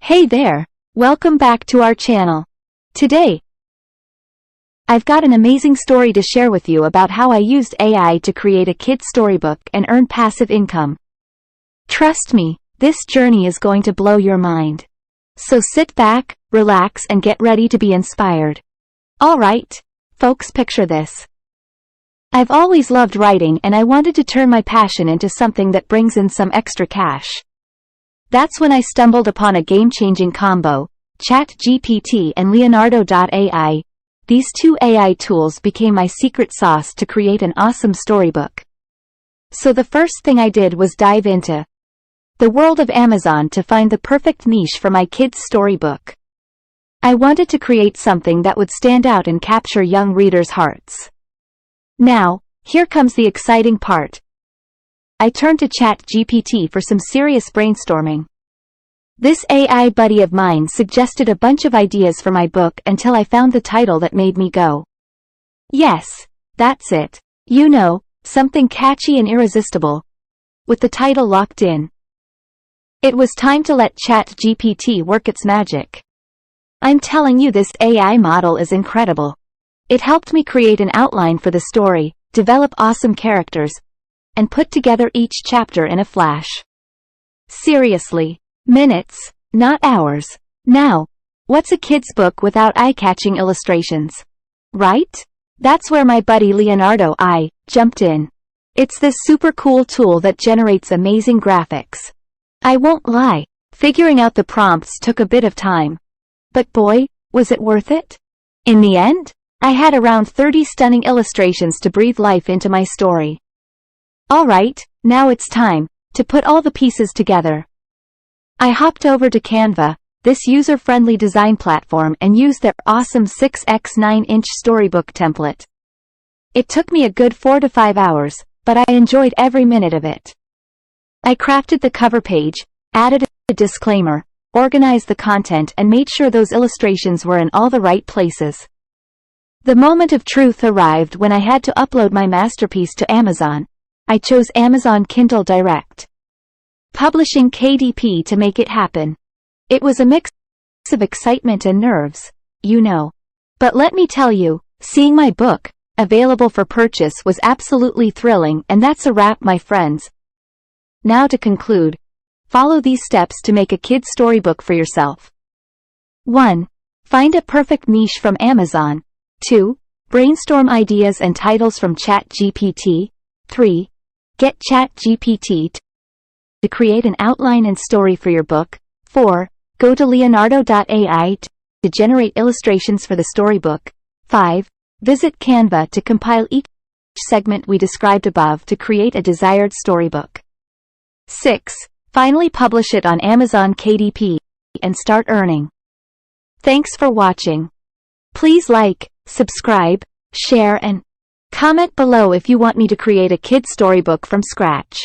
Hey there! Welcome back to our channel. Today, I've got an amazing story to share with you about how I used AI to create a kid's storybook and earn passive income. Trust me, this journey is going to blow your mind. So sit back, relax and get ready to be inspired. Alright, folks, picture this. I've always loved writing and I wanted to turn my passion into something that brings in some extra cash. That's when I stumbled upon a game-changing combo, ChatGPT and Leonardo.ai. These two AI tools became my secret sauce to create an awesome storybook. So the first thing I did was dive into the world of Amazon to find the perfect niche for my kids' storybook. I wanted to create something that would stand out and capture young readers' hearts. Now, here comes the exciting part. I turned to ChatGPT for some serious brainstorming. This AI buddy of mine suggested a bunch of ideas for my book until I found the title that made me go, yes, that's it. You know, something catchy and irresistible. With the title locked in, it was time to let ChatGPT work its magic. I'm telling you, this AI model is incredible. It helped me create an outline for the story, develop awesome characters, and put together each chapter in a flash. Seriously, minutes, not hours. Now, what's a kid's book without eye-catching illustrations? Right? That's where my buddy Leonardo.ai jumped in. It's this super cool tool that generates amazing graphics. I won't lie, figuring out the prompts took a bit of time. But boy, was it worth it? In the end, I had around 30 stunning illustrations to breathe life into my story. Alright, now it's time to put all the pieces together. I hopped over to Canva, this user-friendly design platform, and used their awesome 6x 9-inch storybook template. It took me a good 4 to 5 hours, but I enjoyed every minute of it. I crafted the cover page, added a disclaimer, organized the content, and made sure those illustrations were in all the right places. The moment of truth arrived when I had to upload my masterpiece to Amazon. I chose Amazon Kindle Direct Publishing KDP to make it happen. It was a mix of excitement and nerves, you know. But let me tell you, seeing my book available for purchase was absolutely thrilling, and that's a wrap, my friends. Now to conclude, follow these steps to make a kid's storybook for yourself. 1. Find a perfect niche from Amazon. 2. Brainstorm ideas and titles from ChatGPT. 3. Get ChatGPT to create an outline and story for your book. 4. Go to Leonardo.ai to generate illustrations for the storybook. 5. Visit Canva to compile each segment we described above to create a desired storybook. 6. Finally publish it on Amazon KDP and start earning. Thanks for watching. Please like, subscribe, share and comment below if you want me to create a kid's storybook from scratch.